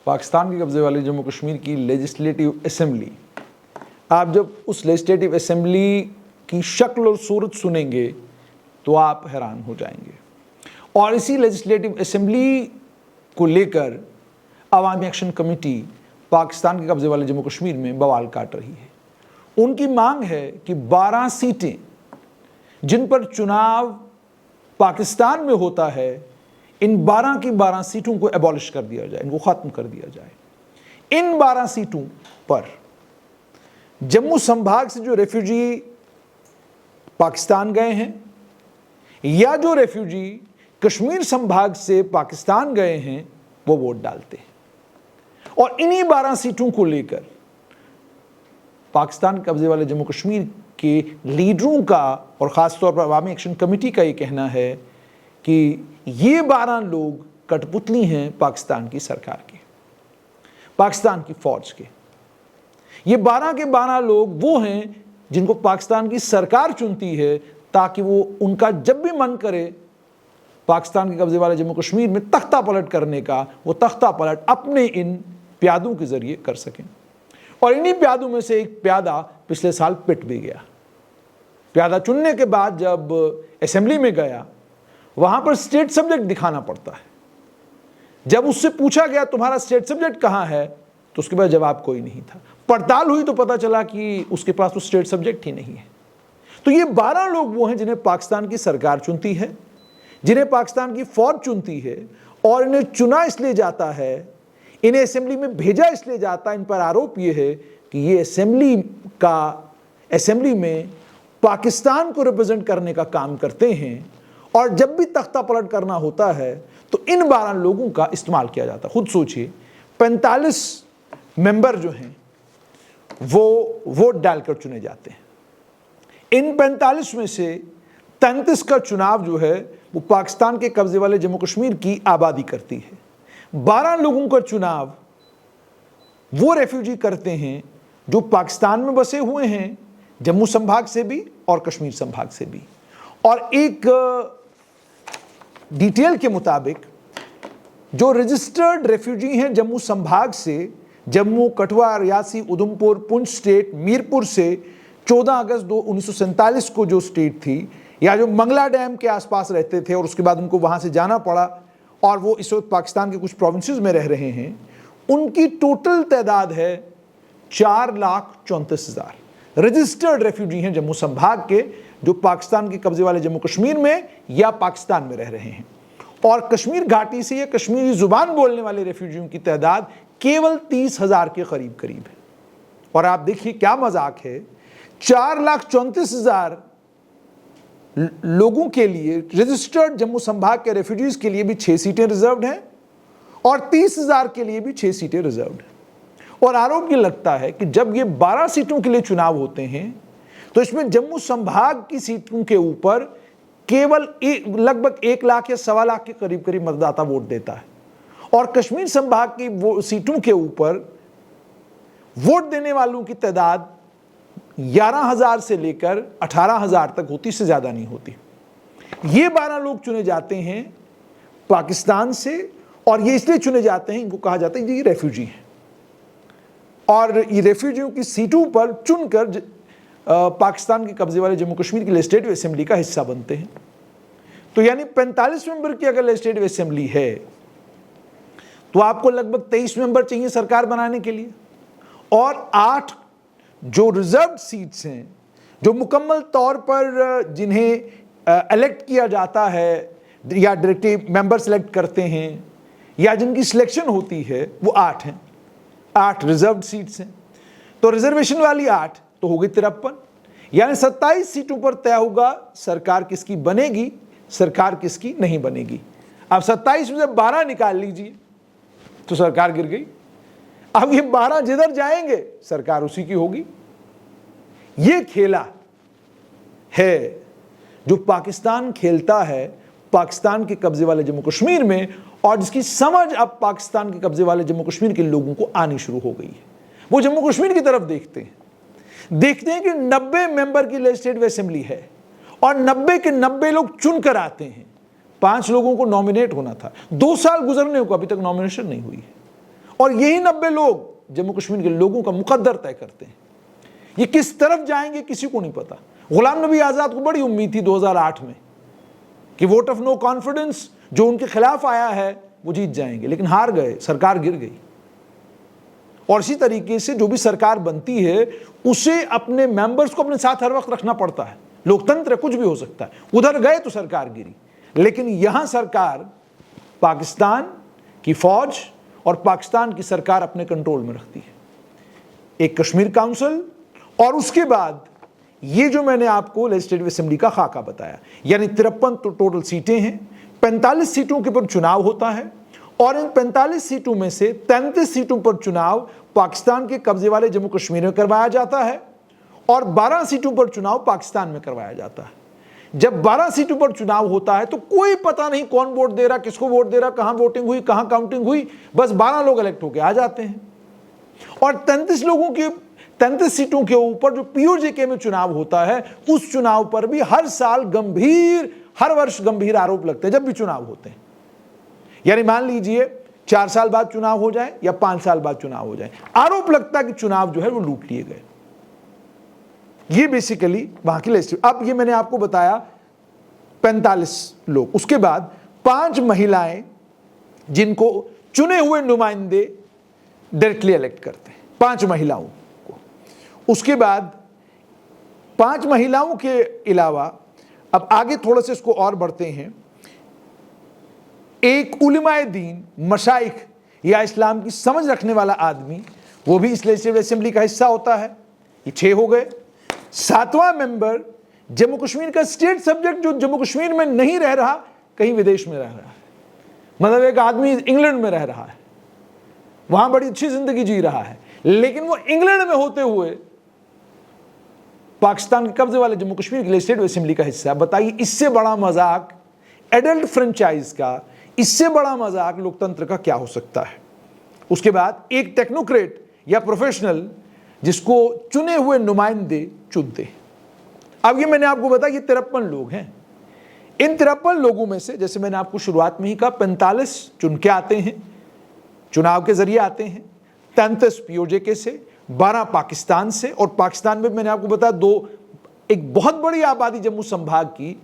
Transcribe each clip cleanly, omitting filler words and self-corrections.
पाकिस्तान के कब्जे वाले जम्मू कश्मीर की लेजिस्लेटिव असेंबली, आप जब उस लेजिस्लेटिव असेंबली की शक्ल और सूरत सुनेंगे तो आप हैरान हो जाएंगे। और इसी लेजिस्लेटिव असेंबली को लेकर अवामी एक्शन कमेटी पाकिस्तान के कब्जे वाले जम्मू कश्मीर में बवाल काट रही है। उनकी मांग है कि 12 सीटें जिन पर चुनाव पाकिस्तान में होता है, इन 12 की 12 सीटों को एबॉलिश कर दिया जाए, इनको खत्म कर दिया जाए। इन 12 सीटों पर जम्मू संभाग से जो रेफ्यूजी पाकिस्तान गए हैं या जो रेफ्यूजी कश्मीर संभाग से पाकिस्तान गए हैं, वो वोट डालते हैं। और इन्हीं 12 सीटों को लेकर पाकिस्तान कब्जे वाले जम्मू कश्मीर के लीडरों का और ख़ासतौर पर अवामी एक्शन कमेटी का ये कहना है कि ये 12 लोग कठपुतली हैं पाकिस्तान की सरकार के, पाकिस्तान की फ़ौज के। ये 12 के 12 लोग वो हैं जिनको पाकिस्तान की सरकार चुनती है ताकि वो उनका जब भी मन करे पाकिस्तान के कब्जे वाले जम्मू कश्मीर में तख्ता पलट करने का, वो तख्ता पलट अपने इन प्यादों के ज़रिए कर सकें। और इन्हीं प्यादों में से एक प्यादा पिछले साल पिट भी गया। प्यादा चुनने के बाद जब असेंबली में गया, वहां पर स्टेट सब्जेक्ट दिखाना पड़ता है। जब उससे पूछा गया तुम्हारा स्टेट सब्जेक्ट कहां है, तो उसके बाद जवाब कोई नहीं था। पड़ताल हुई तो पता चला कि उसके पास तो स्टेट सब्जेक्ट ही नहीं है। तो ये 12 लोग वो हैं जिन्हें पाकिस्तान की सरकार चुनती है, जिन्हें पाकिस्तान की फौज चुनती है, और इन्हें चुना इसलिए जाता है, इन्हें असेंबली में भेजा इसलिए जाता है। इन पर आरोप ये है कि ये असेंबली में पाकिस्तान को रिप्रेजेंट करने का काम करते हैं, और जब भी तख्ता पलट करना होता है तो इन 12 लोगों का इस्तेमाल किया जाता है। खुद सोचिए, 45 मेंबर जो हैं वो वोट डालकर चुने जाते हैं। इन 45 में से 33 का चुनाव जो है वो पाकिस्तान के कब्जे वाले जम्मू कश्मीर की आबादी करती है। 12 लोगों का चुनाव वो रेफ्यूजी करते हैं जो पाकिस्तान में बसे हुए हैं, जम्मू संभाग से भी और कश्मीर संभाग से भी। और एक डिटेल के मुताबिक जो रजिस्टर्ड रेफ्यूजी हैं जम्मू संभाग से, जम्मू, कठुआ, रियासी, उधमपुर, पुंछ स्टेट, मीरपुर से 14 अगस्त 1947 को जो स्टेट थी, या जो मंगला डैम के आसपास रहते थे और उसके बाद उनको वहां से जाना पड़ा और वो इस वक्त पाकिस्तान के कुछ प्रोविंसेस में रह रहे हैं, उनकी टोटल तादाद है 4,34,000 रजिस्टर्ड रेफ्यूजी हैं जम्मू संभाग के, जो पाकिस्तान के कब्जे वाले जम्मू कश्मीर में या पाकिस्तान में रह रहे हैं। और कश्मीर घाटी से या कश्मीरी जुबान बोलने वाले रेफ्यूजियों की तादाद केवल 30,000 के करीब करीब है। और आप देखिए क्या मजाक है, 4,34,000 लोगों के लिए, रजिस्टर्ड जम्मू संभाग के रेफ्यूजीज के लिए भी 6 सीटें रिजर्व्ड हैं और 30,000 के लिए भी 6 सीटें रिजर्व्ड हैं। और आरोप ये लगता है कि जब ये 12 सीटों के लिए चुनाव होते हैं तो इसमें जम्मू संभाग की सीटों के ऊपर केवल लगभग 1 लाख या 1.25 लाख के करीब करीब मतदाता वोट देता है, और कश्मीर संभाग की वो सीटों के ऊपर वोट देने वालों की तादाद 11,000 से लेकर 18,000 तक होती, से ज्यादा नहीं होती। ये 12 लोग चुने जाते हैं पाकिस्तान से, और ये इसलिए चुने जाते हैं, इनको कहा जाता है ये रेफ्यूजी हैं, और ये रेफ्यूजियों की सीटों पर चुनकर पाकिस्तान के कब्जे वाले जम्मू कश्मीर की लेजिस्लेटिव असेंबली का हिस्सा बनते हैं। तो यानी 45 मेंबर की अगर लेजिस्लेटिव असेंबली है तो आपको लगभग 23 मेंबर चाहिए सरकार बनाने के लिए, और 8 जो रिजर्व सीट्स हैं, जो मुकम्मल तौर पर जिन्हें इलेक्ट किया जाता है या डायरेक्टली मेंबर सेलेक्ट करते हैं या जिनकी सिलेक्शन होती है, वो 8 हैं। 8 रिजर्व सीट्स हैं, तो रिजर्वेशन वाली 8 तो हो गई 53, यानी 27 सीटों पर तय होगा सरकार किसकी बनेगी, सरकार किसकी नहीं बनेगी। अब 27 में से 12 निकाल लीजिए तो सरकार गिर गई। अब ये 12 जिधर जाएंगे सरकार उसी की होगी। ये खेला है जो पाकिस्तान खेलता है पाकिस्तान के कब्जे वाले जम्मू कश्मीर में, और जिसकी समझ अब पाकिस्तान के कब्जे वाले जम्मू कश्मीर के लोगों को आनी शुरू हो गई है। वो जम्मू कश्मीर की तरफ देखते हैं कि 90 मेंबर की लेजिस्लेटिव असेंबली है और 90 के 90 लोग चुनकर आते हैं। 5 लोगों को नॉमिनेट होना था, 2 साल गुजरने को अभी तक नॉमिनेशन नहीं हुई है, और यही 90 लोग जम्मू कश्मीर के लोगों का मुकद्दर तय करते हैं। ये किस तरफ जाएंगे किसी को नहीं पता। गुलाम नबी आजाद को बड़ी उम्मीद थी 2008 में कि वोट ऑफ नो कॉन्फिडेंस जो उनके खिलाफ आया है वो जीत जाएंगे, लेकिन हार गए, सरकार गिर गई। और इसी तरीके से जो भी सरकार बनती है उसे अपने मेंबर्स को अपने साथ हर वक्त रखना पड़ता है। लोकतंत्र कुछ भी हो सकता है, उधर गए तो सरकार गिरी, लेकिन यहां सरकार पाकिस्तान की फौज और पाकिस्तान की सरकार अपने कंट्रोल में रखती है। एक कश्मीर काउंसिल और उसके बाद ये जो मैंने आपको लेजिस्लेटिव असेंबली का खाका बताया, यानी 53 तो टोटल सीटें हैं, 45 सीटों के पर चुनाव होता है और इन 45 सीटों में से 33 सीटों पर चुनाव पाकिस्तान के कब्जे वाले जम्मू कश्मीर में करवाया जाता है और 12 सीटों पर चुनाव पाकिस्तान में करवाया जाता है। जब 12 सीटों पर चुनाव होता है तो कोई पता नहीं कौन वोट दे रहा, किसको वोट दे रहा, कहां वोटिंग हुई, कहां काउंटिंग हुई, बस 12 लोग इलेक्ट होकर आ जाते हैं। और 33 सीटों के ऊपर जो पीओजेके में चुनाव होता है उस चुनाव पर भी हर वर्ष गंभीर आरोप लगते हैं जब भी चुनाव होते हैं। यानी मान लीजिए 4 साल बाद चुनाव हो जाए या 5 साल बाद चुनाव हो जाए, आरोप लगता है कि चुनाव जो है वो लूट लिए गए। ये बेसिकली वहां की लिस्ट। अब ये मैंने आपको बताया 45 लोग, उसके बाद 5 महिलाएं जिनको चुने हुए नुमाइंदे डायरेक्टली इलेक्ट करते हैं, 5 महिलाओं को। उसके बाद 5 महिलाओं के अलावा अब आगे थोड़ा सा इसको और बढ़ते हैं, एक उलमाए दीन, मशाइख या इस्लाम की समझ रखने वाला आदमी, वो भी इस लेजिस्लेटिव असेंबली का हिस्सा होता है। ये 6 हो गए। 7वां मेंबर जम्मू कश्मीर का स्टेट सब्जेक्ट जो जम्मू कश्मीर में नहीं रह रहा, कहीं विदेश में रह रहा है। मतलब एक आदमी इंग्लैंड में रह रहा है, वहां बड़ी अच्छी जिंदगी जी रहा है, लेकिन वो इंग्लैंड में होते हुए पाकिस्तान के कब्जे वाले जम्मू कश्मीर की लेजिस्लेटिव असेंबली का हिस्सा। बताइए इससे बड़ा मजाक एडल्ट फ्रेंचाइज का, इससे बड़ा मजाक लोकतंत्र का क्या हो सकता है। उसके बाद एक टेक्नोक्रेट या प्रोफेशनल जिसको चुने हुए नुमाइंदे चुनते। अब ये मैंने आपको बताया ये 53 लोग हैं। इन 53 लोगों में से जैसे मैंने आपको शुरुआत में ही कहा 45 चुन के आते हैं, चुनाव के जरिए आते हैं, 33 पीओजेके से, 12 पाकिस्तान से, और पाकिस्तान में मैंने आपको बताया एक बहुत बड़ी आबादी जम्मू संभाग की,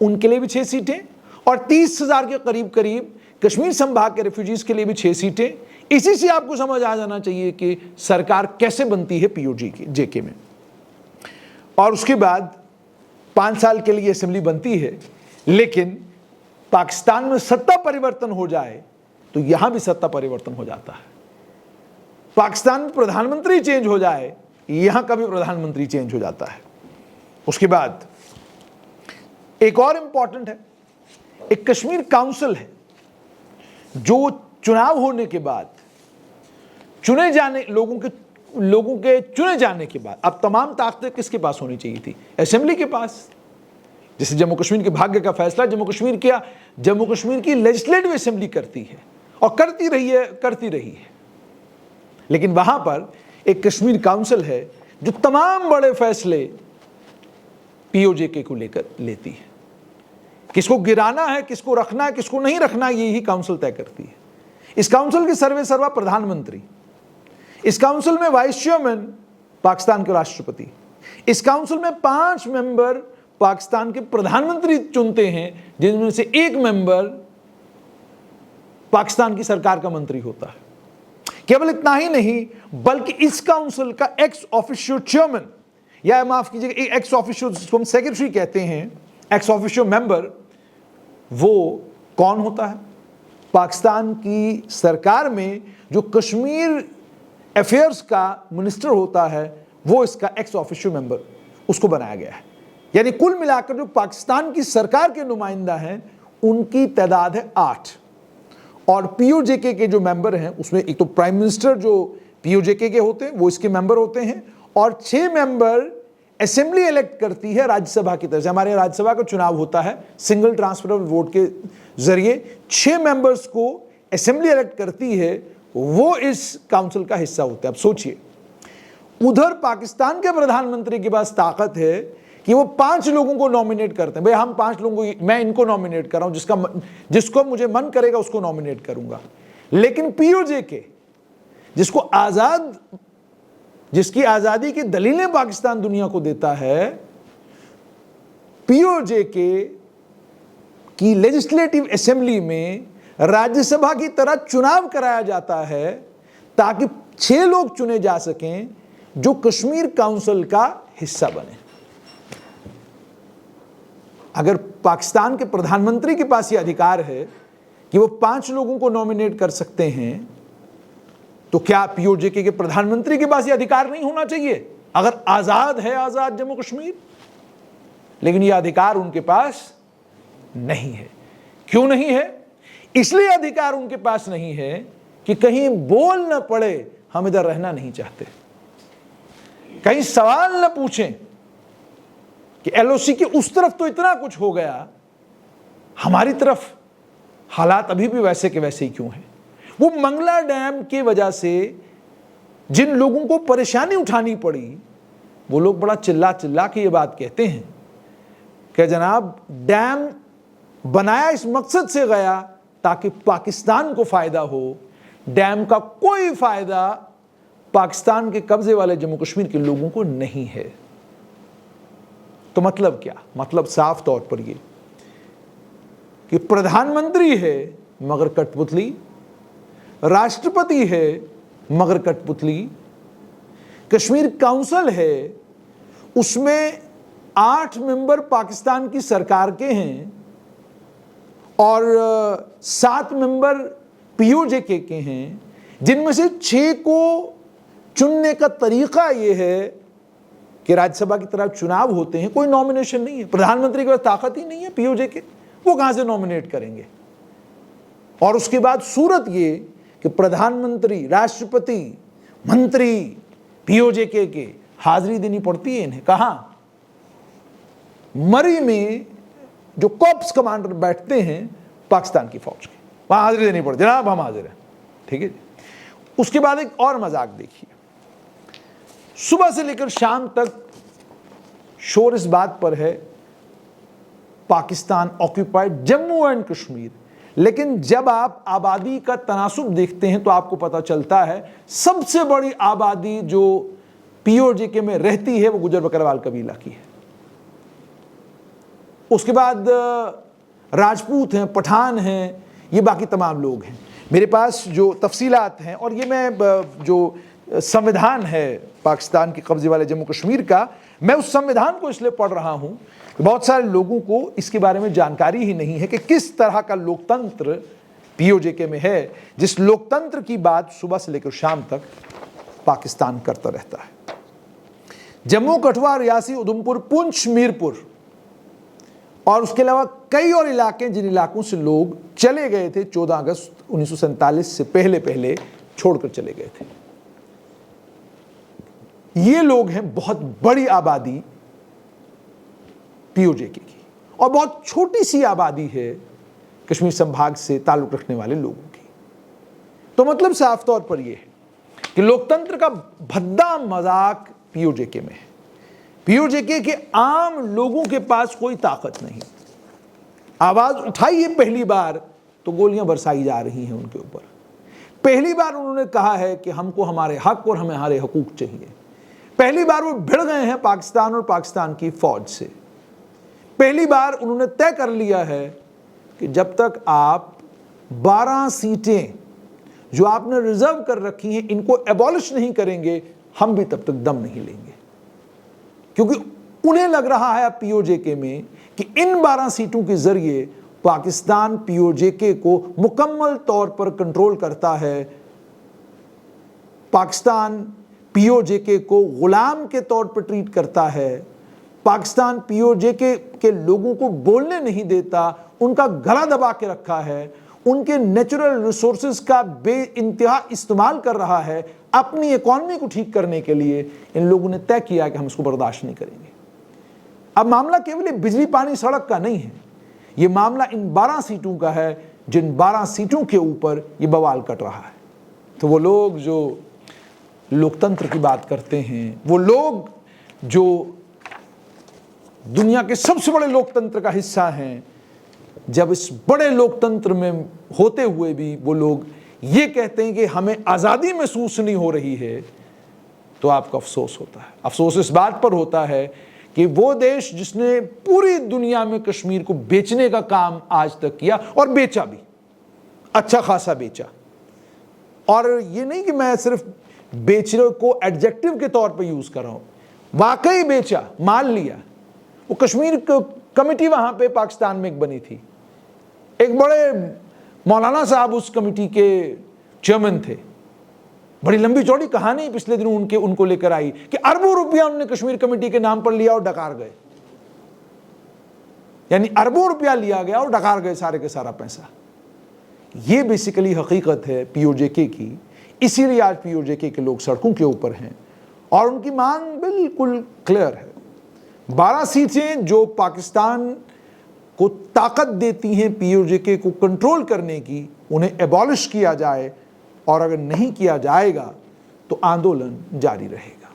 उनके लिए भी 6 सीटें, और 30,000 के करीब करीब कश्मीर संभाग के रेफ्यूजीज के लिए भी 6 सीटें। इसी से आपको समझ आ जाना चाहिए कि सरकार कैसे बनती है पीओजेके में। और उसके बाद 5 साल के लिए असेंबली बनती है, लेकिन पाकिस्तान में सत्ता परिवर्तन हो जाए तो यहां भी सत्ता परिवर्तन हो जाता है। पाकिस्तान में प्रधानमंत्री चेंज हो जाए, यहां का भी प्रधानमंत्री चेंज हो जाता है। उसके बाद एक और इंपॉर्टेंट है, एक कश्मीर काउंसिल है जो चुनाव होने के बाद चुने जाने लोगों के चुने जाने के बाद अब तमाम ताकतें किसके पास होनी चाहिए थी? असेंबली के पास। जैसे जम्मू कश्मीर के भाग्य का फैसला जम्मू कश्मीर की लेजिस्लेटिव असेंबली करती है और करती रही है। लेकिन वहां पर एक कश्मीर काउंसिल है जो तमाम बड़े फैसले पीओजेके को लेकर लेती है। किसको गिराना है, किसको रखना है, किसको नहीं रखना, यही काउंसिल तय करती है। इस काउंसिल के सर्वेसर्वा प्रधानमंत्री, इस काउंसिल में वाइस चेयरमैन पाकिस्तान के राष्ट्रपति, इस काउंसिल में 5 मेंबर पाकिस्तान के प्रधानमंत्री चुनते हैं, जिनमें से एक मेंबर पाकिस्तान की सरकार का मंत्री होता है। केवल इतना ही नहीं, बल्कि इस काउंसिल का एक्स ऑफिशियो चेयरमैन, या माफ कीजिएगा एक्स ऑफिशियो जिसको हम सेक्रेटरी कहते हैं, एक्स ऑफिशियो मेंबर, वो कौन होता है? पाकिस्तान की सरकार में जो कश्मीर अफेयर्स का मिनिस्टर होता है, वो इसका एक्स ऑफिशियो मेंबर, उसको बनाया गया है। यानी कुल मिलाकर जो पाकिस्तान की सरकार के नुमाइंदा हैं उनकी तादाद है 8, और पीओजेके के जो मेंबर हैं उसमें एक तो प्राइम मिनिस्टर जो पीओजेके के होते हैं वो इसके मेंबर होते हैं, और 6 मेंबर असेंबली इलेक्ट करती है राज्यसभा की तरफ से। हमारे राज्यसभा का चुनाव होता है सिंगल ट्रांसफरेबल वोट के जरिए, 6 मेंबर्स को असेंबली इलेक्ट करती है, वो इस काउंसिल का हिस्सा होते हैं। अब सोचिए, उधर पाकिस्तान के प्रधानमंत्री के पास ताकत है कि वो 5 लोगों को नॉमिनेट करते हैं, भाई हम 5 लोगों को, मैं इनको नॉमिनेट कर रहा हूं, जिसको मुझे मन करेगा उसको नॉमिनेट करूंगा। लेकिन पीओजेके जिसकी आजादी की दलीलें पाकिस्तान दुनिया को देता है, पीओजेके की लेजिस्लेटिव असेंबली में राज्यसभा की तरह चुनाव कराया जाता है ताकि 6 लोग चुने जा सकें जो कश्मीर काउंसिल का हिस्सा बने। अगर पाकिस्तान के प्रधानमंत्री के पास यह अधिकार है कि वो 5 लोगों को नॉमिनेट कर सकते हैं, तो क्या पीओजेके के प्रधानमंत्री के पास यह अधिकार नहीं होना चाहिए अगर आजाद है आजाद जम्मू कश्मीर? लेकिन यह अधिकार उनके पास नहीं है। क्यों नहीं है? इसलिए अधिकार उनके पास नहीं है कि कहीं बोल न पड़े हम इधर रहना नहीं चाहते, कहीं सवाल न पूछें कि एलओसी के उस तरफ तो इतना कुछ हो गया, हमारी तरफ हालात अभी भी वैसे के वैसे ही क्यों हैं। वो मंगला डैम की वजह से जिन लोगों को परेशानी उठानी पड़ी, वो लोग बड़ा चिल्ला चिल्ला के ये बात कहते हैं कि जनाब डैम बनाया इस मकसद से गया ताकि पाकिस्तान को फायदा हो, डैम का कोई फायदा पाकिस्तान के कब्जे वाले जम्मू कश्मीर के लोगों को नहीं है। तो मतलब क्या? मतलब साफ तौर पर ये कि प्रधानमंत्री है मगर कठपुतली, राष्ट्रपति है मगर कठपुतली, कश्मीर काउंसिल है उसमें 8 मेंबर पाकिस्तान की सरकार के हैं और 7 मेंबर पीओजेके के हैं, जिनमें से 6 को चुनने का तरीका यह है कि राज्यसभा की तरह चुनाव होते हैं, कोई नॉमिनेशन नहीं है। प्रधानमंत्री के पास ताकत ही नहीं है पीओजेके, वो कहां से नॉमिनेट करेंगे? और उसके बाद सूरत ये कि प्रधानमंत्री, राष्ट्रपति, मंत्री पीओजेके के हाजिरी देनी पड़ती है इन्हें। कहां? मरी में जो कॉर्प्स कमांडर बैठते हैं पाकिस्तान की फौज के, वहां हाजिरी देनी पड़ती है। जनाब हम हाजिर हैं, ठीक है। उसके बाद एक और मजाक देखिए, सुबह से लेकर शाम तक शोर इस बात पर है पाकिस्तान ऑक्यूपाइड जम्मू एंड कश्मीर, लेकिन जब आप आबादी का तनासुब देखते हैं तो आपको पता चलता है सबसे बड़ी आबादी जो पीओजेके में रहती है वो गुजर बकरवाल कबीला की है। उसके बाद राजपूत हैं, पठान हैं, ये बाकी तमाम लोग हैं। मेरे पास जो तफसीलात हैं, और ये मैं जो संविधान है पाकिस्तान के कब्जे वाले जम्मू कश्मीर का, मैं उस संविधान को इसलिए पढ़ रहा हूं, बहुत सारे लोगों को इसके बारे में जानकारी ही नहीं है कि किस तरह का लोकतंत्र पीओजेके में है, जिस लोकतंत्र की बात सुबह से लेकर शाम तक पाकिस्तान करता रहता है। जम्मू, कठुआ, रियासी, उधमपुर, पुंछ, मीरपुर और उसके अलावा कई और इलाके, जिन इलाकों से लोग चले गए थे 14 अगस्त 1947 से पहले छोड़कर चले गए थे, ये लोग हैं बहुत बड़ी आबादी पीओजेके की, और बहुत छोटी सी आबादी है कश्मीर संभाग से ताल्लुक रखने वाले लोगों की। तो मतलब साफ तौर पर यह है कि लोकतंत्र का भद्दा मजाक पीओजेके में है। पीओजेके के आम लोगों के पास कोई ताकत नहीं। आवाज उठाई है पहली बार तो गोलियां बरसाई जा रही हैं उनके ऊपर। पहली बार उन्होंने कहा है कि हमको हमारे हक और हमारे हकूक चाहिए। पहली बार वो भिड़ गए हैं पाकिस्तान और पाकिस्तान की फौज से। पहली बार उन्होंने तय कर लिया है कि जब तक आप 12 सीटें जो आपने रिजर्व कर रखी हैं इनको एबॉलिश नहीं करेंगे, हम भी तब तक दम नहीं लेंगे। क्योंकि उन्हें लग रहा है पीओजेके में कि इन 12 सीटों के जरिए पाकिस्तान पीओजेके को मुकम्मल तौर पर कंट्रोल करता है। पाकिस्तान पीओजेके को गुलाम के तौर पर ट्रीट करता है। पाकिस्तान पीओजेके के लोगों को बोलने नहीं देता, उनका गला दबा के रखा है, उनके नेचुरल रिसोर्सेज का बेइंतहा इस्तेमाल कर रहा है अपनी इकॉनमी को ठीक करने के लिए। इन लोगों ने तय किया कि हम इसको बर्दाश्त नहीं करेंगे। अब मामला केवल बिजली पानी सड़क का नहीं है, यह मामला इन 12 सीटों का है, जिन 12 सीटों के ऊपर यह बवाल कट रहा है। तो वो लोग जो लोकतंत्र की बात करते हैं, वो लोग जो दुनिया के सबसे बड़े लोकतंत्र का हिस्सा हैं, जब इस बड़े लोकतंत्र में होते हुए भी वो लोग ये कहते हैं कि हमें आज़ादी महसूस नहीं हो रही है, तो आपको अफसोस होता है। अफसोस इस बात पर होता है कि वो देश जिसने पूरी दुनिया में कश्मीर को बेचने का काम आज तक किया, और बेचा भी, अच्छा खासा बेचा, और ये नहीं कि मैं सिर्फ बेचने को एडजेक्टिव के तौर पे यूज कर रहा हूं, वाकई बेचा, मान लिया। वो कश्मीर कमेटी वहां पे पाकिस्तान में एक बनी थी, एक बड़े मौलाना साहब उस कमेटी के चेयरमैन थे, बड़ी लंबी चौड़ी कहानी पिछले दिनों उनको लेकर आई कि अरबों रुपया उन्होंने कश्मीर कमेटी के नाम पर लिया और डकार गए, यानी अरबों रुपया लिया गया और डकार गए सारे के सारा पैसा। ये बेसिकली हकीकत है पीओजेके की, इसीलिए आज पीओजेके के लोग सड़कों के ऊपर हैं और उनकी मांग बिल्कुल क्लियर है। 12 सीटें जो पाकिस्तान को ताकत देती हैं पीओजेके को कंट्रोल करने की, उन्हें एबॉलिश किया जाए, और अगर नहीं किया जाएगा तो आंदोलन जारी रहेगा।